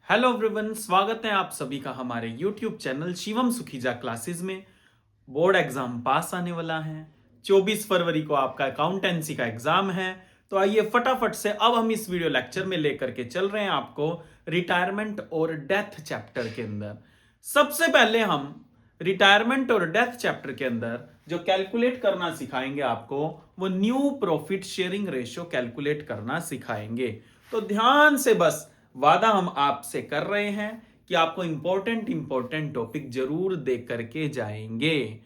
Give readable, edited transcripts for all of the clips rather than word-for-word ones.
Hello everyone, स्वागत है आप सभी का हमारे YouTube channel Shivam Sukhija classes में। बोर्ड एग्जाम पास आने वाला है। 24 फरवरी को आपका अकाउंटेंसी का एग्जाम है। तो आइए फटाफट से अब हम इस वीडियो लेक्चर में लेकर के चल रहे हैं आपको रिटायरमेंट और डेथ चैप्टर के अंदर। सबसे पहले हम रिटायरमेंट और डेथ चैप्टर के अंदर जो कैलकुलेट करना सिखाएंगे आपको, वो new profit sharing ratio calculate करना सिखाएंगे। तो ध्यान से बस वादा हम आपसे कर रहे हैं कि आपको इंपॉर्टेंट टॉपिक जरूर दे करके जाएंगे।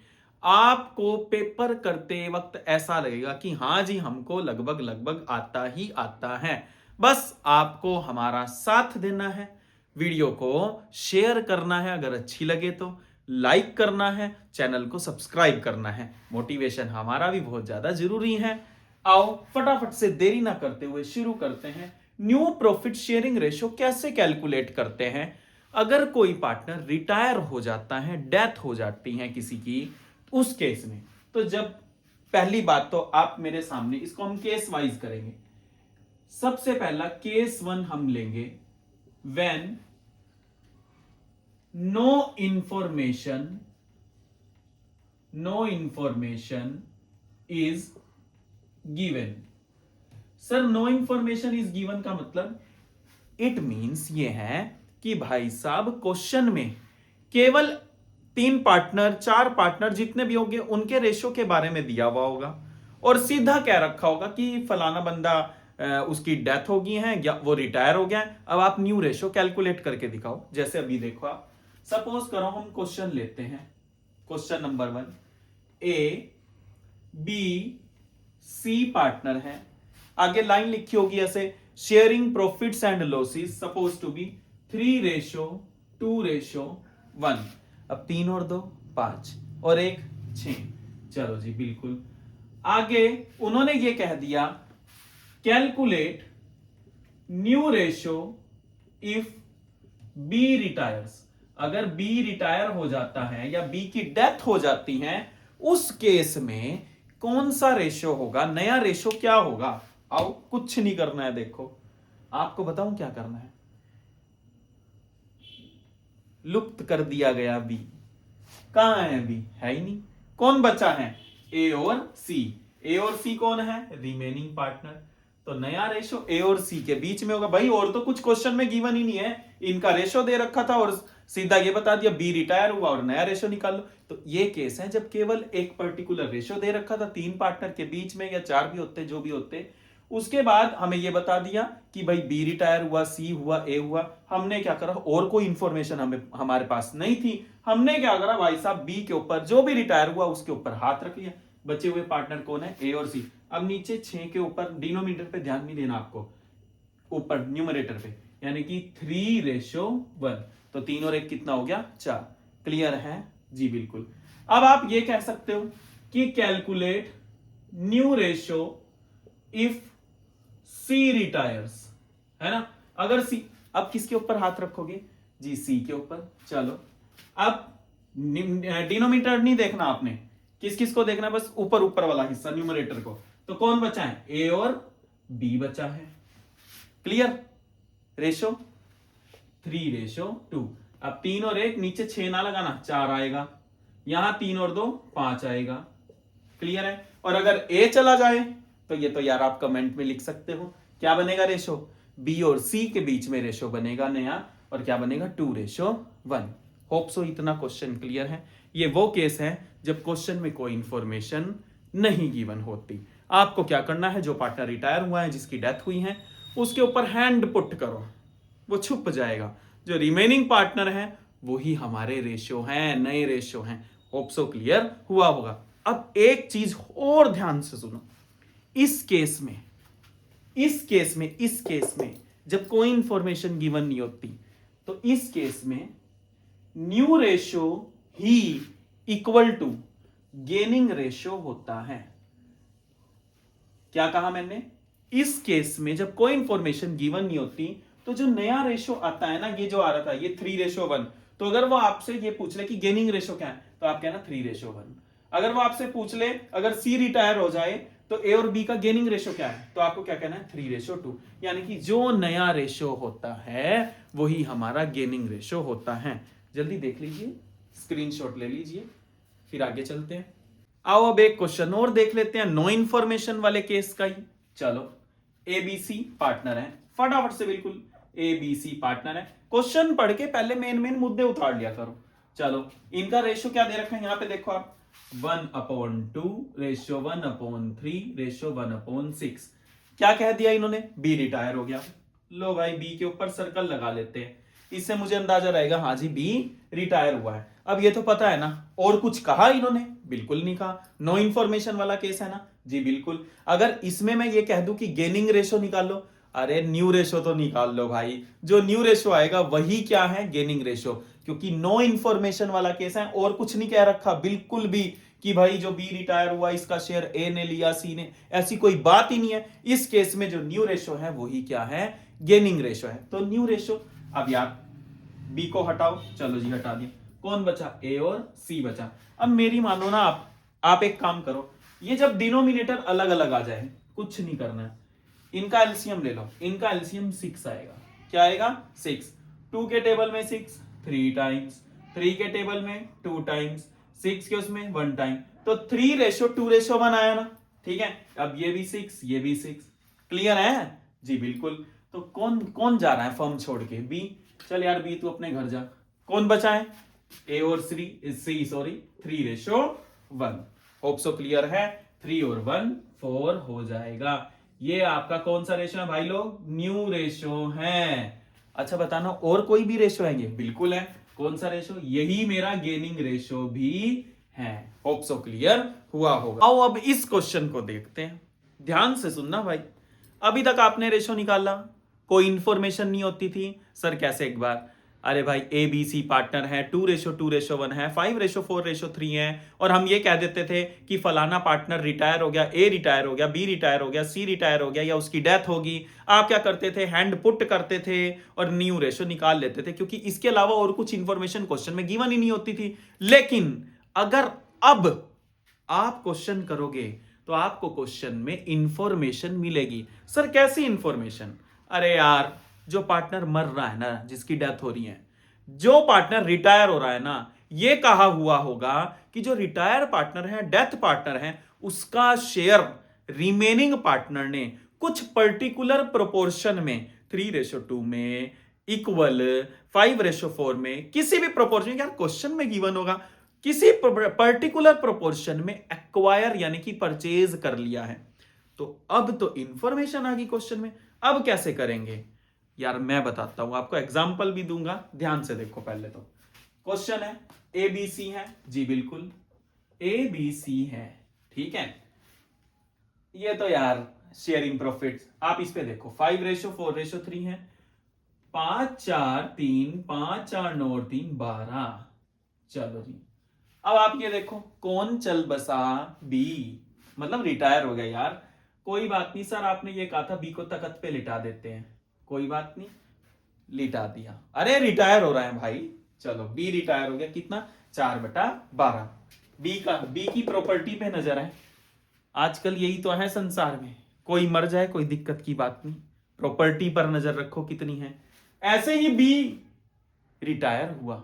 आपको पेपर करते वक्त ऐसा लगेगा कि हाँ जी, हमको लगभग लगभग आता ही आता है। बस आपको हमारा साथ देना है, वीडियो को शेयर करना है, अगर अच्छी लगे तो लाइक करना है, चैनल को सब्सक्राइब करना है। मोटिवेशन हमारा भी बहुत ज्यादा जरूरी है। आओ फटाफट से देरी ना करते हुए शुरू करते हैं। न्यू प्रॉफिट शेयरिंग रेशियो कैसे कैलकुलेट करते हैं? अगर कोई पार्टनर रिटायर हो जाता है, डेथ हो जाती है किसी की, उस केस में तो जब पहली बात तो आप मेरे सामने इसको हम केस वाइज करेंगे। सबसे पहला केस 1 हम लेंगे, when no information is given. Sir, no information is given का मतलब इट मींस ये है कि भाई साहब क्वेश्चन में केवल 3 पार्टनर 4 पार्टनर जितने भी होंगे उनके रेशो के बारे में दिया हुआ होगा और सीधा कह रखा होगा कि फलाना बंदा उसकी डेथ हो गई है या वो रिटायर हो गया है, अब आप न्यू रेशो कैलकुलेट करके दिखाओ। जैसे अभी देखो, आप सपोज करो हम क्वेश्चन लेते हैं। Question number 1, A B C partner है। आगे लाइन लिखी होगी ऐसे, sharing profits and losses suppose to be 3:2:1। अब 3 और 2 5 और 1 6। चलो जी, बिल्कुल। आगे उन्होंने ये कह दिया, calculate new ratio if B retires. अगर बी रिटायर हो जाता है या बी की डेथ हो जाती है, उस केस में कौन सा रेशो होगा, नया रेशो क्या होगा। आओ, कुछ नहीं करना है, देखो आपको बताऊं क्या करना है। लुप्त कर दिया गया बी। कहां है बी? है ही नहीं। कौन बचा है? ए और सी। ए और सी कौन है? Remaining partner. तो नया रेशो ए और सी के बीच में होगा। भाई और तो कुछ क्वेश्चन में गिवन ही नहीं है, इनका रेशो दे रखा था और सीधा ये बता दिया बी रिटायर हुआ और नया रेशो निकाल लो। तो ये केस है जब केवल एक पर्टिकुलर रेशो दे रखा था 3 पार्टनर के बीच में, या 4 भी होते, जो भी होते। उसके बाद हमें यह बता दिया कि भाई बी रिटायर हुआ, सी हुआ, ए हुआ। हमने क्या करा, और कोई इंफॉर्मेशन हमारे पास नहीं थी। हमने क्या करा भाई साहब, बी के ऊपर जो भी रिटायर हुआ उसके ऊपर हाथ रख लिया। बचे हुए पार्टनर कौन है? ए और सी। अब नीचे 6 के ऊपर डिनोमिनेटर पे ध्यान नहीं देना आपको, ऊपर न्यूमरेटर पे, यानी कि 3:1। तो 3 और 1 कितना हो गया? 4। क्लियर है जी? बिल्कुल। अब आप ये कह सकते हो कि calculate new ratio if C retires, है ना। अगर सी, अब किसके ऊपर हाथ रखोगे जी? सी के ऊपर। चलो, अब डिनोमिनेटर नहीं देखना आपने, किस किस को देखना, बस ऊपर ऊपर वाला हिस्सा न्यूमरेटर को। तो कौन बचा है? ए और बी बचा है। क्लियर? रेशो 3:2। अब 3 और 1, नीचे 6 ना लगाना, 4 आएगा। यहां 3 और 2 5 आएगा। क्लियर है? और अगर ए चला जाए तो ये तो यार आप कमेंट में लिख सकते हो, क्या बनेगा रेशो? बी और सी के बीच में रेशो बनेगा नया, और क्या बनेगा? 2:1। होप सो इतना क्वेश्चन क्लियर है। ये वो केस है जब क्वेश्चन में कोई इंफॉर्मेशन नहीं गिवन होती। आपको क्या करना है, जो पार्टनर रिटायर हुआ है, जिसकी डेथ हुई है, उसके ऊपर हैंड पुट करो, वो छुप जाएगा। जो रिमेनिंग पार्टनर है वही हमारे रेशियो हैं, नए रेशियो हैं। होप सो क्लियर हुआ होगा। अब एक चीज और ध्यान से सुनो, इस केस में जब कोई इंफॉर्मेशन गिवन नहीं होती, तो इस केस में न्यू रेशियो ही इक्वल टू गेनिंग रेशियो होता है। क्या कहा मैंने? इस केस में जब कोई इंफॉर्मेशन गिवन नहीं होती, तो जो नया रेशियो आता है ना, ये जो आ रहा था, ये 3:1। तो अगर वो आपसे ये पूछ ले कि गेनिंग रेशियो क्या है, तो आप कहना 3:1। अगर वो आपसे पूछ ले अगर सी रिटायर हो जाए, तो ए और बी का गेनिंग रेशो क्या है, तो आपको क्या कहना है 3:2, यानी कि जो नया रेशो होता है वही हमारा गेनिंग रेशो होता है। जल्दी देख लीजिए, स्क्रीनशॉट ले लीजिए, फिर आगे चलते हैं। आओ अब एक क्वेश्चन और देख लेते हैं नो इंफॉर्मेशन वाले केस का ही। चलो, एबीसी पार्टनर है, फटाफट से बिल्कुल एबीसी पार्टनर है। क्वेश्चन पढ़ के पहले मेन मुद्दे उतार लिया करो। चलो, इनका रेशो क्या दे रखा है यहां पे देखो आप, 1/2 रेशो 1/3 रेशो 1/6। क्या कह दिया इन्होंने, बी रिटायर हो गया। लो भाई, बी के ऊपर सर्कल लगा लेते हैं, इससे मुझे अंदाजा रहेगा हाँ जी बी रिटायर हुआ है। अब ये तो पता है ना, और कुछ कहा इन्होंने, बिल्कुल नहीं कहा। नो इंफॉर्मेशन वाला केस है ना जी, बिल्कुल। अगर इसमें मैं ये कह दूं कि गेनिंग रेशो निकालो, अरे न्यू रेशो तो निकाल लो भाई, जो न्यू रेशो आएगा वही क्या है, गेनिंग रेशो। क्योंकि नो इंफॉर्मेशन वाला केस है और कुछ नहीं कह रखा बिल्कुल भी कि भाई जो बी रिटायर हुआ इसका शेयर ए ने लिया सी ने, ऐसी कोई बात ही नहीं है। इस केस में जो न्यू रेशो है वही क्या है, गेनिंग रेशो है। तो न्यू रेशो, अब यार बी को हटाओ, चलो जी हटा दिया, कौन बचा, ए और सी बचा। अब मेरी मानो ना आप एक काम करो, ये जब डिनोमिनेटर अलग अलग आ जाए, कुछ नहीं करना है, इनका एलसीएम ले लो, इनका एलसीएम 6 आएगा। क्या आएगा, 6। 2 के टेबल में 6 3 टाइम्स, 3 के टेबल में 2 टाइम्स, 6 के उसमें 1 टाइम, तो 3:2:1 आया ना। ठीक है, अब ये भी 6 ये भी 6, क्लियर है जी, बिल्कुल। तो कौन कौन जा रहा है फर्म छोड़ के, बी। चल यार बी तू अपने घर जा। कौन बचा है, ए और सी सॉरी, 3:1। होप सो क्लियर है, 3 और 1 4 हो जाएगा। ये आपका कौन सा रेशो है भाई लोग, न्यू रेशो है। अच्छा बताना और कोई भी रेशो है ये, बिल्कुल है। कौन सा रेशो, यही मेरा गेनिंग रेशो भी है। होप सो क्लियर हुआ होगा। आओ अब इस क्वेश्चन को देखते हैं, ध्यान से सुनना भाई। अभी तक आपने रेशो निकाला, कोई इंफॉर्मेशन नहीं होती थी, सर कैसे एक बार, अरे भाई ए बी सी पार्टनर है, 2:2:1 है, 5:4:3 है, और हम ये कह देते थे कि फलाना पार्टनर रिटायर हो गया, ए रिटायर हो गया, बी रिटायर हो गया, सी रिटायर हो गया, या उसकी डेथ होगी। आप क्या करते थे, हैंड पुट करते थे और न्यू रेशो निकाल लेते थे, क्योंकि इसके अलावा और कुछ इंफॉर्मेशन क्वेश्चन में गिवन ही नहीं होती थी। लेकिन अगर अब आप क्वेश्चन करोगे तो आपको क्वेश्चन में इंफॉर्मेशन मिलेगी। सर कैसी इंफॉर्मेशन, अरे यार जो पार्टनर मर रहा है ना, जिसकी डेथ हो रही है, जो पार्टनर रिटायर हो रहा है ना, ये कहा हुआ होगा कि जो रिटायर पार्टनर है, डेथ पार्टनर है, उसका शेयर रिमेनिंग पार्टनर ने कुछ पर्टिकुलर प्रोपोर्शन में 3:2 में, इक्वल 5:4 में, किसी भी प्रोपोर्शन, यार क्वेश्चन में गिवन होगा, किसी पर्टिकुलर प्रोपोर्शन में एक्वायर यानी कि परचेज कर लिया है। तो अब तो इंफॉर्मेशन आ गई क्वेश्चन में। अब कैसे करेंगे यार, मैं बताता हूं आपको, एग्जांपल भी दूंगा, ध्यान से देखो। पहले तो क्वेश्चन है ए बी सी है जी, बिल्कुल ए बी सी है, ठीक है। ये तो यार शेयरिंग प्रॉफिट्स, आप इस पे देखो 5:4:3 है, 5 4 3 5 4 9 3 12। चलो जी, अब आप ये देखो कौन चल बसा, बी, मतलब रिटायर हो गया यार। कोई बात नहीं सर, आपने ये कहा था बी को तख्त पे लिटा देते हैं, कोई बात नहीं, लिटा दिया। अरे रिटायर हो रहा है भाई, चलो बी रिटायर हो गया, कितना, 4/12। बी की प्रॉपर्टी पे नजर है, आजकल यही तो है संसार में, कोई मर जाए कोई दिक्कत की बात नहीं, प्रॉपर्टी पर नजर रखो कितनी है। ऐसे ही बी रिटायर हुआ,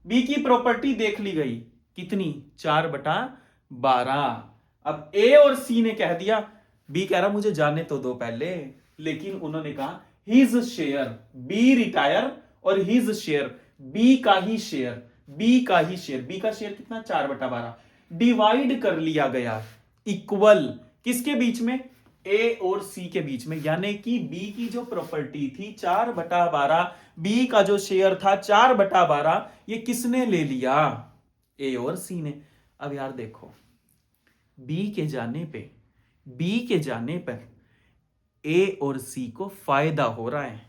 बी की प्रॉपर्टी देख ली गई, कितनी, 4/12। अब ए और सी ने कह दिया, बी कह रहा मुझे जाने तो दो पहले, लेकिन उन्होंने कहा हिज शेयर, बी रिटायर और हिज शेयर, बी का ही शेयर, बी का ही शेयर, बी का शेयर कितना, 4/12, डिवाइड कर लिया गया इक्वल, किसके बीच में, ए और सी के बीच में। यानी कि बी की जो प्रॉपर्टी थी 4/12, बी का जो शेयर था 4/12, ये किसने ले लिया, ए और सी ने। अब यार देखो, बी के जाने पर ए और सी को फायदा हो रहा है,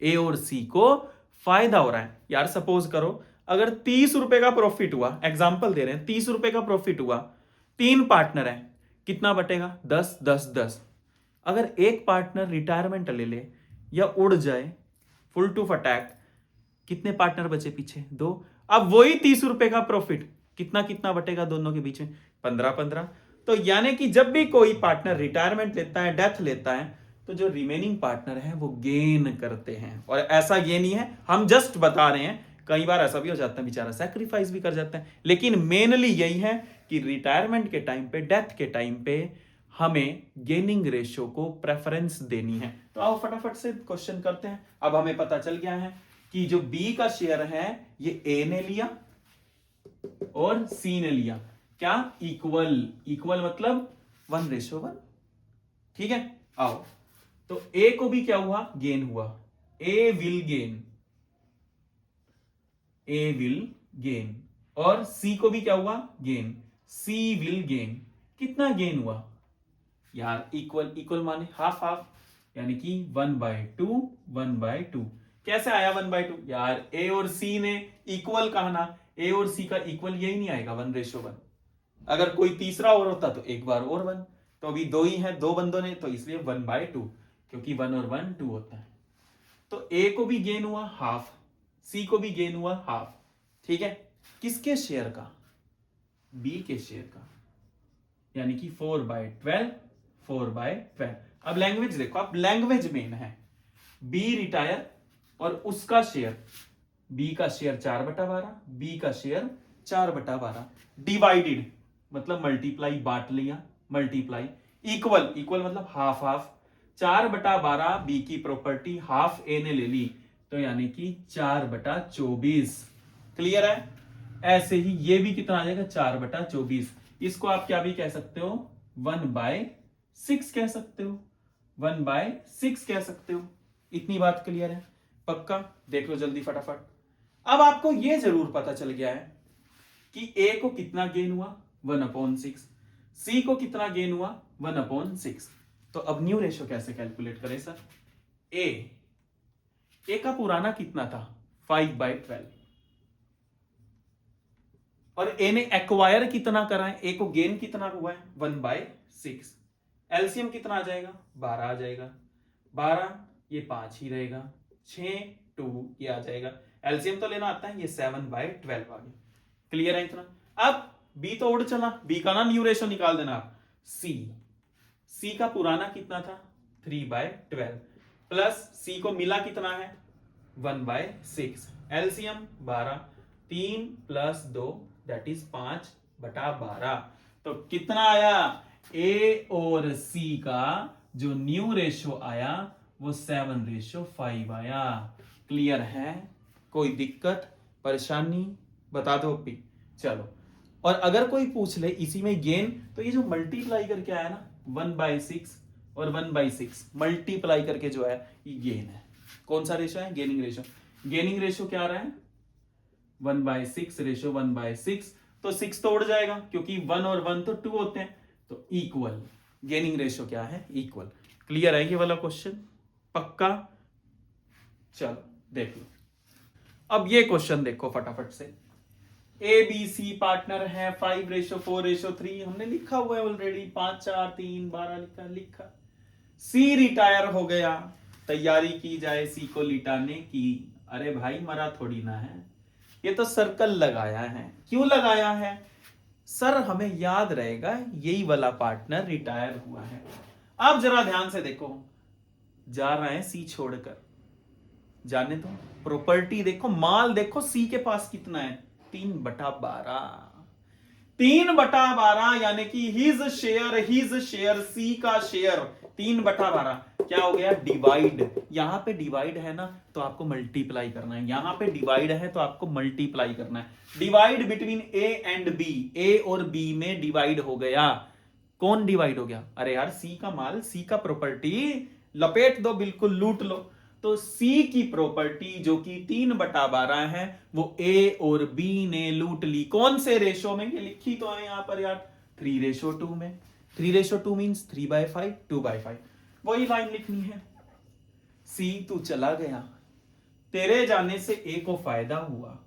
ए और सी को फायदा हो रहा है। यार सपोज करो अगर 30 रुपए का प्रॉफिट हुआ, एग्जांपल दे रहे हैं, 30 रुपए का प्रॉफिट हुआ, 3 पार्टनर है, कितना बटेगा, 10 10 10। अगर एक पार्टनर रिटायरमेंट ले ले या उड़ जाए फुल टू फटैक, कितने पार्टनर बचे पीछे, 2। अब वही 30 रुपए का प्रॉफिट कितना कितना बटेगा दोनों के बीच में, 15 15। तो यानी कि जब भी कोई पार्टनर रिटायरमेंट लेता है, डेथ लेता है, तो जो रिमेनिंग पार्टनर है वो गेन करते हैं। और ऐसा ये नहीं है, हम जस्ट बता रहे हैं, कई बार ऐसा भी हो जाता है बेचारा सैक्रिफाइस भी कर जाता है, लेकिन मेनली यही है कि रिटायरमेंट के टाइम पे, डेथ के टाइम पे हमें गेनिंग रेशियो को प्रेफरेंस देनी है। तो आओ फटाफट से क्वेश्चन करते हैं। अब हमें पता चल गया है कि जो बी का शेयर है ये ए ने लिया और सी ने लिया, क्या इक्वल, इक्वल मतलब 1:1। ठीक है, आओ तो ए को भी क्या हुआ, गेन हुआ, A will gain, A will gain, और सी को भी क्या हुआ, गेन, सी विल गेन। कितना गेन हुआ यार, इक्वल, इक्वल माने हाफ हाफ, यानी कि 1/2, 1/2। कैसे आया 1/2 यार, ए और सी ने इक्वल कहा ना, ए और सी का इक्वल यही नहीं आएगा 1:1। अगर कोई तीसरा और होता तो एक बार और 1, तो अभी दो ही है, दो बंदों ने, तो इसलिए 1/2, क्योंकि 1 और 1 2 होता है। तो ए को भी गेन हुआ हाफ, सी को भी गेन हुआ हाफ। ठीक है, किसके शेयर का, बी के शेयर का, यानी कि 4/12, 4/12। अब लैंग्वेज देखो, अब लैंग्वेज मेन है, बी रिटायर और उसका शेयर, बी का शेयर 4/12, बी का शेयर 4/12, डिवाइडेड मतलब मल्टीप्लाई, बांट लिया, मल्टीप्लाई, इक्वल, इक्वल मतलब हाफ हाफ, 4/12 बी की प्रॉपर्टी, हाफ ए ने ले ली, तो यानी कि 4/24। क्लियर है, ऐसे ही ये भी कितना आ जाएगा, 4/24। इसको आप क्या भी कह सकते हो, 1/6 कह सकते हो, 1/6 कह सकते हो। इतनी बात क्लियर है, पक्का, देख लो जल्दी फटाफट। अब आपको यह जरूर पता चल गया है कि ए को कितना गेन हुआ, 1/6, सी को कितना गेन हुआ, 1/6। तो अब न्यू रेशियो कैसे कैलकुलेट करें सर, ए का पुराना कितना था, 5/12, और ए ने एक्वायर कितना करा है, ए को गेन कितना हुआ है, 1/6। एलसीएम कितना आ जाएगा, 12 आ जाएगा, 12 ये 5 ही रहेगा, 6 2 ये आ जाएगा, एलसीएम तो लेना आता है, ये 7/12 आ गया। क्लियर है इतना। अब बी तो उड़ चला, बी का ना न्यू रेशियो निकाल देना आप। सी का पुराना कितना था, 3/12, प्लस सी को मिला कितना है, 1/6, एलसीएम 12, 3 + 2 दैट इज 5/12। तो कितना आया, ए और सी का जो न्यू रेशियो आया वो 7:5 आया। क्लियर है, कोई दिक्कत परेशानी बता दो अभी। चलो, और अगर कोई पूछ ले इसी में गेन, तो ये जो मल्टीप्लाई करके आया ना, 1/6 और 1/6 मल्टीप्लाई करके जो है ये गेन है। कौन सा रेशियो है, गेनिंग रेशियो। गेनिंग रेशियो क्या आ रहा है, 1/6 रेशियो 1/6, तो 6 तो उड़ जाएगा क्योंकि 1 और 1 तो 2 होते हैं, तो इक्वल, गेनिंग रेशियो क्या है, इक्वल। क्लियर है ये वाला क्वेश्चन, पक्का। चलो देख लो, अब ये क्वेश्चन देखो फटाफट से। ए बी सी पार्टनर है, 5:4:3 हमने लिखा हुआ है ऑलरेडी, 5 4 3 12 लिखा। सी रिटायर हो गया, तैयारी की जाए सी को लिटाने की। अरे भाई मरा थोड़ी ना है, ये तो सर्कल लगाया है। क्यों लगाया है सर, हमें याद रहेगा यही वाला पार्टनर रिटायर हुआ है। अब जरा ध्यान से देखो, जा रहा है सी छोड़कर, जाने दो, प्रॉपर्टी देखो, माल देखो, सी के पास कितना है, 3/12, 3/12, यानी कि हिज शेयर, सी का शेयर 3/12 क्या हो गया, डिवाइड। यहां पे डिवाइड है ना तो आपको मल्टीप्लाई करना है, यहां पे डिवाइड है तो आपको मल्टीप्लाई करना है। Divide between A and B, A और बी में डिवाइड हो गया। कौन डिवाइड हो गया, अरे यार सी का माल, सी का प्रॉपर्टी, लपेट दो, बिल्कुल लूट लो। तो सी की प्रॉपर्टी जो कि 3/12 है वो ए और बी ने लूट ली। कौन से रेशो में, ये लिखी तो है यहां पर यार, 3:2 में। 3:2 मीन्स 3/5, 2/5, वही लाइन लिखनी है। सी तू चला गया, तेरे जाने से ए को फायदा हुआ,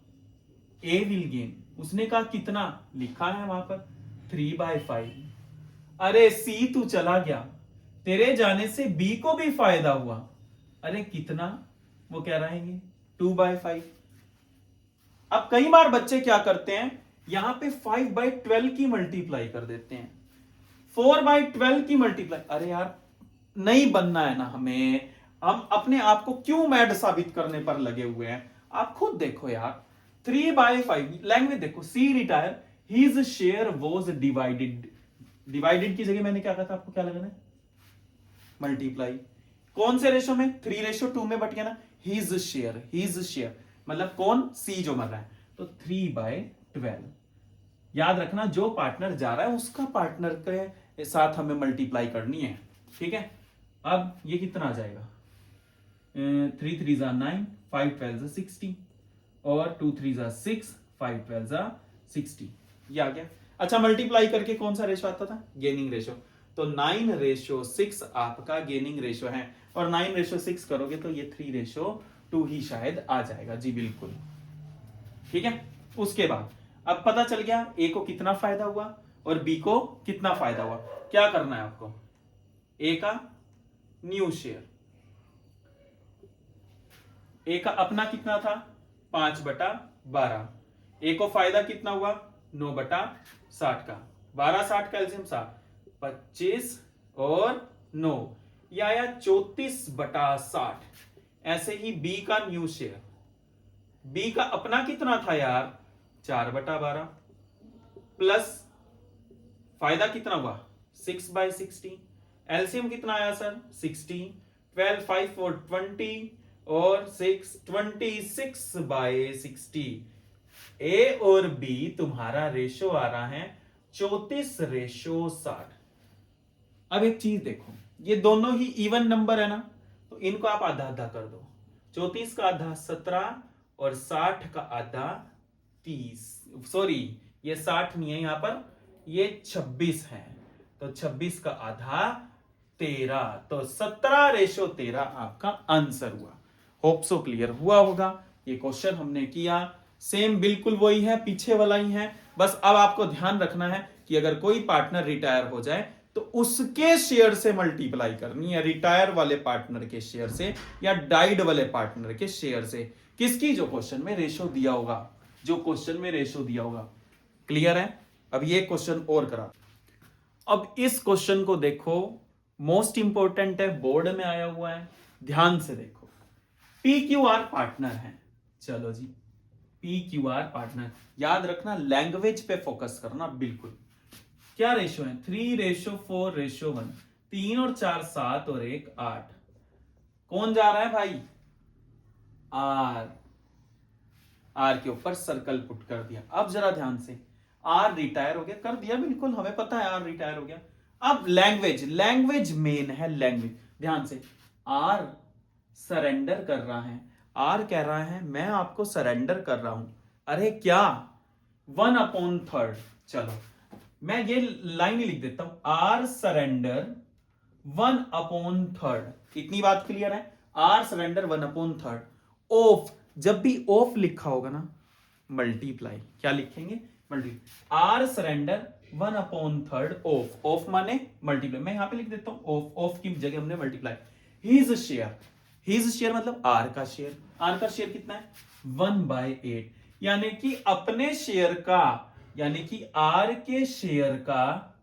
ए विल गेन। उसने कहा कितना, लिखा है वहां पर 3/5। अरे सी तू चला गया, तेरे जाने से बी को भी फायदा हुआ, अरे कितना, वो कह रहे हैं 2/5। अब कई बार बच्चे क्या करते हैं, यहां पे 5/12 की मल्टीप्लाई कर देते हैं। 4/12 की मल्टीप्लाई, अरे यार नहीं बनना है ना हमें, हम अपने आप को क्यों मैड साबित करने पर लगे हुए हैं। आप खुद देखो यार, 3/5 लैंग्वेज देखो, C retire, his share was divided, divided की जगह मैंने क्या कहा था, आपको क्या लगाना है, मल्टीप्लाई। कौन से रेशो में, 3:2 में बट गया ना, हिज शेयर मतलब कौन, सी जो मर रहा है, तो 3/12। याद रखना जो पार्टनर जा रहा है उसका पार्टनर के साथ हमें मल्टीप्लाई करनी है, ठीक है। अब ये कितना आ जाएगा, 3 3 9, 5 12 60 और 2 3 6, 5 12 60, ये आ गया। अच्छा मल्टीप्लाई करके कौन सा रेशो आता था, गेनिंग रेशो, तो 9:6 आपका गेनिंग रेशो है, और 9:6 करोगे तो ये 3:2 ही शायद आ जाएगा, जी बिल्कुल, ठीक है। उसके बाद अब पता चल गया ए को कितना फायदा हुआ और बी को कितना फायदा हुआ। क्या करना है आपको, ए का न्यू शेयर, ए का अपना कितना था 5/12, ए को फायदा कितना हुआ 9/60 का, 12/60 का एलसीएम 60, 25 और 9, या आया 34/60। ऐसे ही बी का न्यू शेयर, बी का अपना कितना था यार 4/12 प्लस फायदा कितना हुआ 6/60, एलसीएम कितना आया सर 16, 12 5 4 20 और 6 26/60। ए और बी तुम्हारा रेशो आ रहा है 34:60। अब एक चीज देखो, ये दोनों ही इवन नंबर है ना, तो इनको आप आधा आधा कर दो, 34 का आधा 17 और 60 का आधा 30, सॉरी ये 60 नहीं है यहां पर, ये 26 है, तो 26 का आधा 13, तो 17:13 आपका आंसर हुआ। होप सो क्लियर हुआ होगा। ये क्वेश्चन हमने किया, सेम बिल्कुल वही है, पीछे वाला ही है, बस अब आपको ध्यान रखना है कि अगर कोई पार्टनर रिटायर हो जाए तो उसके शेयर से मल्टीप्लाई करनी है, रिटायर वाले पार्टनर के शेयर से या डाइड वाले पार्टनर के शेयर से, किसकी, जो क्वेश्चन में रेशो दिया होगा, जो क्वेश्चन में रेशो दिया होगा। क्लियर है। अब ये क्वेश्चन और करा, अब इस क्वेश्चन को देखो, मोस्ट इंपॉर्टेंट है, बोर्ड में आया हुआ है, ध्यान से देखो। पी क्यू आर पार्टनर है, चलो G P Q R partner, याद रखना लैंग्वेज पे फोकस करना बिल्कुल। क्या रेशो है 3:4:1, 3 और 4 7 और 1 8, कौन जा रहा है भाई आर, आर के ऊपर सर्कल पुट कर दिया। अब जरा ध्यान से, आर रिटायर हो गया, कर दिया बिल्कुल, हमें पता है आर रिटायर हो गया। अब लैंग्वेज, लैंग्वेज मेन है, लैंग्वेज ध्यान से, आर सरेंडर कर रहा है, आर कह रहा है मैं आपको सरेंडर कर रहा हूं, अरे क्या 1/3, चलो मैं ये लाइन ही लिख देता हूं, आर सरेंडर 1/3, इतनी बात क्लियर है, आर सरेंडर 1/3, ऑफ, जब भी ऑफ लिखा होगा ना मल्टीप्लाई, क्या लिखेंगे multiply, or surrender 1/3 of, of माने मल्टीप्लाई, मैं यहां पे लिख देता हूं ऑफ, ऑफ की जगह हमने multiply, his share, his share मतलब आर का शेयर, आर का शेयर कितना है 1/8, यानी कि अपने शेयर का, यानी कि आर के शेयर का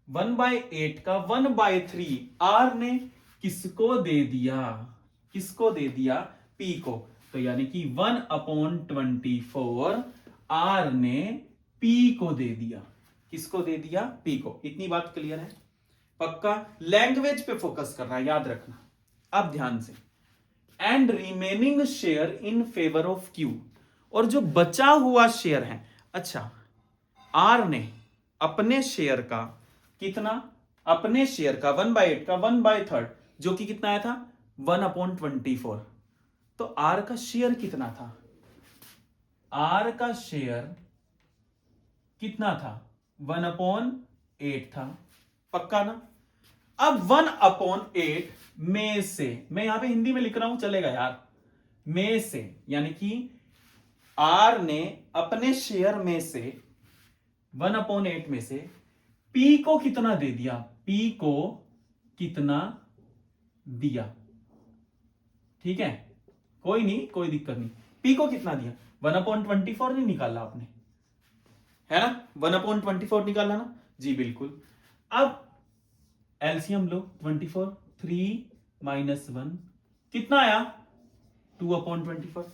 1/8 का 1/3 आर ने किसको दे दिया, किसको दे दिया पी को, तो यानी कि 1/24 आर ने पी को दे दिया, किसको दे दिया पी को, इतनी बात क्लियर है। पक्का लैंग्वेज पे फोकस करना है, याद रखना। अब ध्यान से, and remaining share in favour of Q, और जो बचा हुआ शेयर है, अच्छा आर ने अपने शेयर का कितना, अपने शेयर का 1/8 का 1/3 जो कि कितना आया था 1/24, तो आर का शेयर कितना था, आर का शेयर कितना था 1/8 था, पक्का ना। अब 1/8 में से, मैं यहां पे हिंदी में लिख रहा हूं चलेगा यार, में से यानी कि आर ने अपने शेयर में से 1/8 में से पी को कितना दे दिया, पी को कितना दिया, ठीक है कोई नहीं, कोई दिक्कत नहीं, पी को कितना दिया 1/24 नहीं निकाला आपने, है ना 1/24 निकाला ना, जी बिल्कुल। अब एलसीएम लो, 24, 3 माइनस 1 कितना आया, 2/24।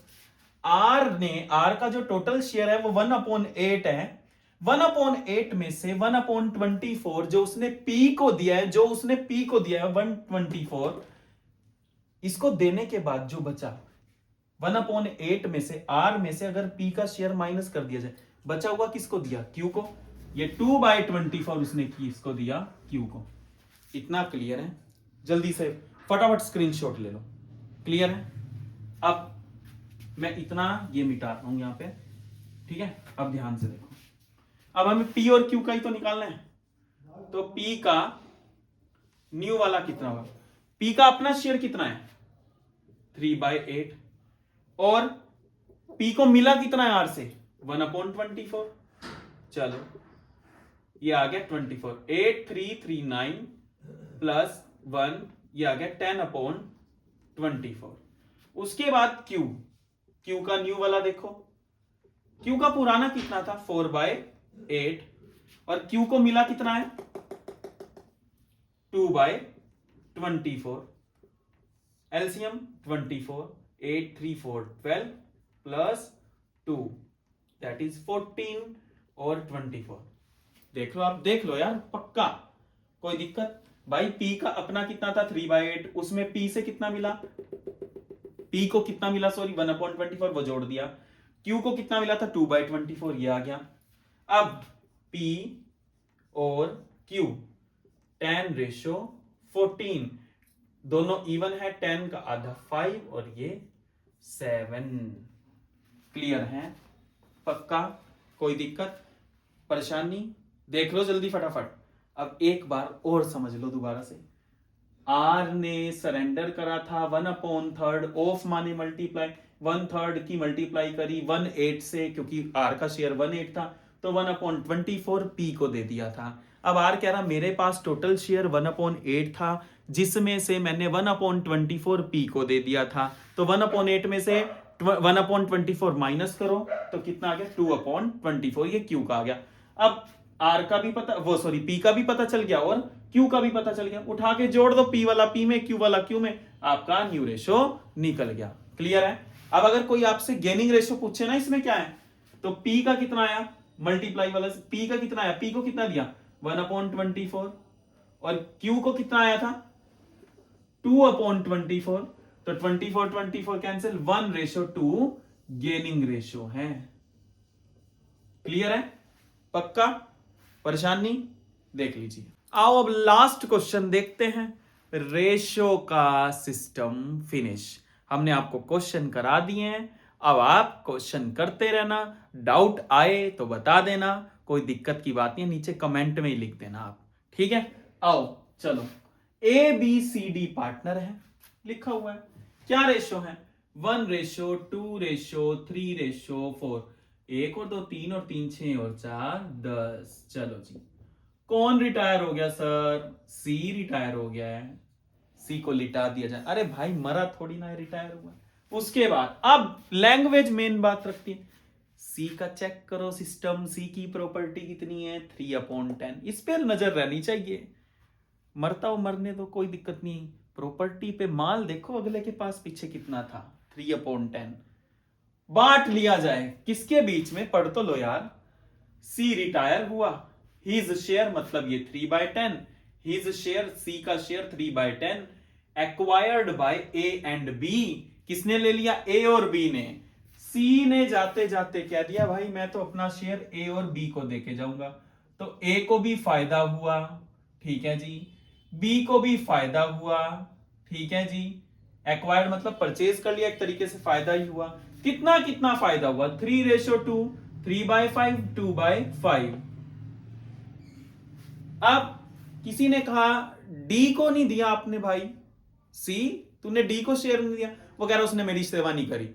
आर का जो टोटल शेयर है वो 1/8 है। 1/8 में से 1/24 जो उसने पी को दिया है, 124, इसको देने के बाद जो बचा 1/8 में से आर में से अगर पी का शेयर माइनस कर दिया जाए, बचा हुआ किसको दिया, क्यू को। ये 2/24 उसने किसको दिया, क्यू को। इतना क्लियर है? जल्दी से फटाफट स्क्रीनशॉट ले लो। क्लियर है? अब मैं इतना ये मिटा रहा हूं यहां पे, ठीक है। अब ध्यान से देखो, अब हमें पी और क्यू का ही तो निकालना है। तो पी का न्यू वाला कितना होगा, पी का अपना शेयर कितना है 3/8, और पी को मिला कितना है आर से 1/24। चलो ये आ गया 24, 8339 प्लस 1, ये आ गया 10/24। उसके बाद क्यू का न्यू वाला देखो, क्यू का पुराना कितना था 4/8, और क्यू को मिला कितना है 2/24। एलसीएम 24, 8 3 4 12 प्लस 2 दैट इज 14 और 24। देख लो, आप देख लो यार, पक्का कोई दिक्कत। भाई पी का अपना कितना था 3/8, उसमें पी से कितना मिला, पी को कितना मिला, सॉरी 1/24 वो जोड़ दिया। क्यू को कितना मिला था 2/24, ये आ गया। अब पी और क्यू 10:14, दोनों इवन है, 10 का आधा 5 और ये 7। क्लियर है? पक्का कोई दिक्कत परेशानी? देख लो जल्दी फटाफट। अब एक बार और समझ लो दोबारा से। आर ने सरेंडर करा था 1/3 ऑफ माने मल्टीप्लाई, 1/3 की मल्टीप्लाई करी 1/8 से, क्योंकि आर का शेयर 1/8 था, तो 1/24 पी को दे दिया था। अब आर कह रहा मेरे पास टोटल शेयर 1/8 था, जिसमें से मैंने 1/24 पी को दे दिया था। तो 1/8 में से 1/24 माइनस करो तो कितना आ गया 2/24, ये क्यू का आ गया। अब आर का भी पता, वो सॉरी पी का भी पता चल गया और क्यू का भी पता चल गया। उठा के जोड़ दो, पी वाला पी में, क्यू वाला क्यू में, आपका न्यू रेशो निकल गया। क्लियर है? अब अगर कोई आपसे गेनिंग रेशो पूछे ना, इसमें क्या है, तो पी का कितना आया मल्टीप्लाई वाला से, पी का कितना आया, पी को कितना दिया 1/24, और क्यू को कितना आया था 2/24, तो 24 कैंसिल, 1:2 गेनिंग रेशो है। क्लियर है? पक्का परेशानी? देख लीजिए। आओ अब लास्ट क्वेश्चन देखते हैं। रेशो का सिस्टम फिनिश। हमने आपको क्वेश्चन करा दिए हैं, अब आप क्वेश्चन करते रहना, डाउट आए तो बता देना, कोई दिक्कत की बात नहीं, नीचे कमेंट में ही लिख देना आप, ठीक है। आओ चलो, A B C D partner है, लिखा हुआ है, क्या रेशो है 1:2:3:4, 1 और 2 3 और 3 6 और 4 10। चलो जी, कौन रिटायर हो गया सर, सी रिटायर हो गया है, सी को लिटा दिया जाए। अरे भाई मरा थोड़ी ना, रिटायर हुआ। उसके बाद अब लैंग्वेज मेन बात रखती है, सी का चेक करो सिस्टम, सी की प्रॉपर्टी कितनी है 3/10, इस पे नजर रहनी चाहिए। मरता हो मरने दो, कोई दिक्कत नहीं, प्रॉपर्टी पे माल देखो अगले के पास पीछे कितना था 3/10, बांट लिया जाए किसके बीच में, पढ़ तो लो यार। सी रिटायर हुआ, हिज शेयर मतलब ये 3/10, हिज शेयर सी का share 3/10, acquired by A and B, किसने ले लिया ए और बी ने। सी ने जाते जाते कह दिया भाई मैं तो अपना शेयर ए और बी को देके जाऊंगा, तो ए को भी फायदा हुआ, ठीक है जी, बी को भी फायदा हुआ, ठीक है जी, एक्वायर्ड मतलब परचेज कर लिया, एक तरीके से फायदा ही हुआ। कितना कितना फायदा हुआ 3:2, 3/5, 2/5। अब किसी ने कहा डी को नहीं दिया आपने भाई, सी तूने डी को शेयर नहीं दिया, वो कह रहा उसने मेरी सेवा नहीं करी।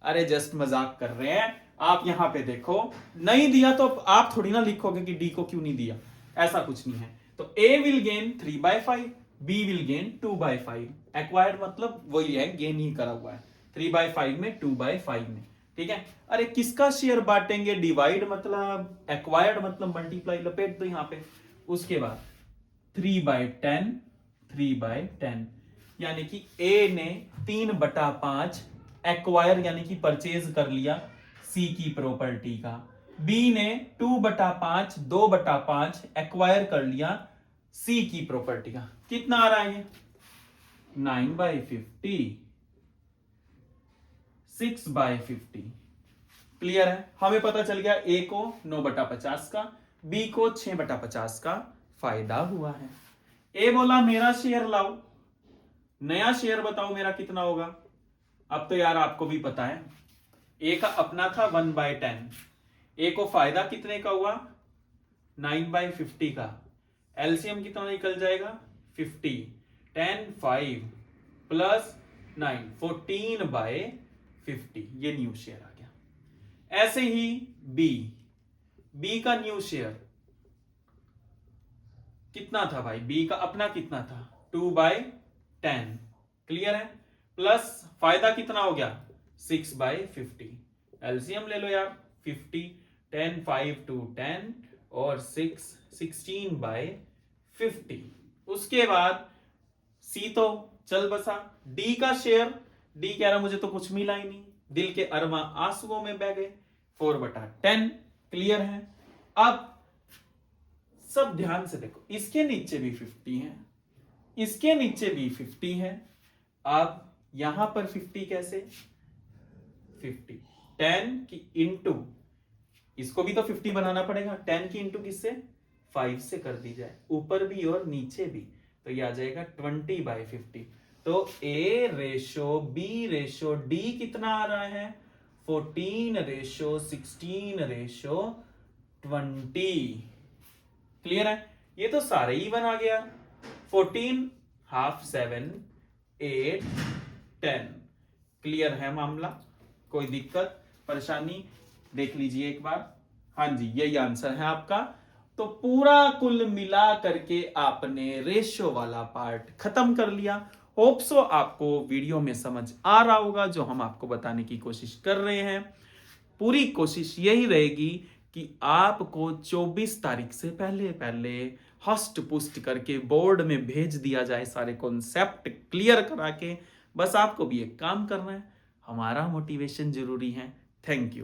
अरे जस्ट मजाक कर रहे हैं आप, यहां पे देखो, नहीं दिया तो आप थोड़ी ना लिखोगे कि डी को क्यों नहीं दिया, ऐसा कुछ नहीं है। तो A will gain 3/5, B will gain 2/5, acquired मतलब वही है, गेन ही करा हुआ है 3/5 में 2/5 में, ठीक है। अरे किसका शेयर बांटेंगे, डिवाइड मतलब एक्वायर्ड मतलब मल्टीप्लाई, लपेट दो यहां पे। उसके बाद 3/10, 3/10, यानी कि ए ने 3/5 एक्वायर यानी कि परचेज कर लिया सी की प्रॉपर्टी का, बी ने 2/5, 2/5 एक्वायर कर लिया सी की प्रॉपर्टी का। कितना आ रहा है ये? 9/50, 6/50। क्लियर है? हमें पता चल गया ए को 9/50 का, बी को 6/50 का फायदा हुआ है। ए बोला मेरा शेयर लाओ, नया शेयर बताओ मेरा कितना होगा। अब तो यार आपको भी पता है, ए का अपना था 1/10, ए को फायदा कितने का हुआ? 9/50 का। एलसीएम कितना निकल जाएगा? 50, 10, 5 प्लस 9, 14/50। ये न्यू शेयर आ गया। ऐसे ही बी का न्यू शेयर कितना था भाई? बी का अपना कितना था? 2/10। क्लियर है? प्लस फायदा कितना हो गया? 6/50। एलसीएम ले लो यार, 50, 10, 5 to 10 और 6, 16/50। उसके बाद सी तो चल बसा। डी का शेयर, डी कह रहा मुझे तो कुछ मिला ही नहीं, दिल के अरमा आंसुओं में बह गए, 4/10। क्लियर है? अब सब ध्यान से देखो, इसके नीचे भी 50 है, इसके नीचे भी 50 है। अब यहां पर 50 कैसे? 50 10 की इंटू, इसको भी तो 50 बनाना पड़ेगा, 10 की इंटू किससे? 5 से कर दी जाए, ऊपर भी और नीचे भी, तो ये आ जाएगा 20/50। तो ए रेशो बी रेशो डी कितना आ रहा है? 14:16:20। क्लियर है? ये तो सारे ही बना गया। 14, हाफ 7, 8, 10। क्लियर है मामला? कोई दिक्कत परेशानी? देख लीजिए एक बार। हाँ जी, यही आंसर है आपका। तो पूरा कुल मिला करके आपने रेशो वाला पार्ट खत्म कर लिया। होप सो आपको वीडियो में समझ आ रहा होगा जो हम आपको बताने की कोशिश कर रहे हैं। पूरी कोशिश यही रहेगी कि आपको 24 तारीख से पहले पहले हस्ट पुस्ट करके बोर्ड में भेज दिया जाए, सारे कॉन्सेप्ट क्लियर करा के। बस आपको भी एक काम करना है, हमारा मोटिवेशन जरूरी है। Thank you.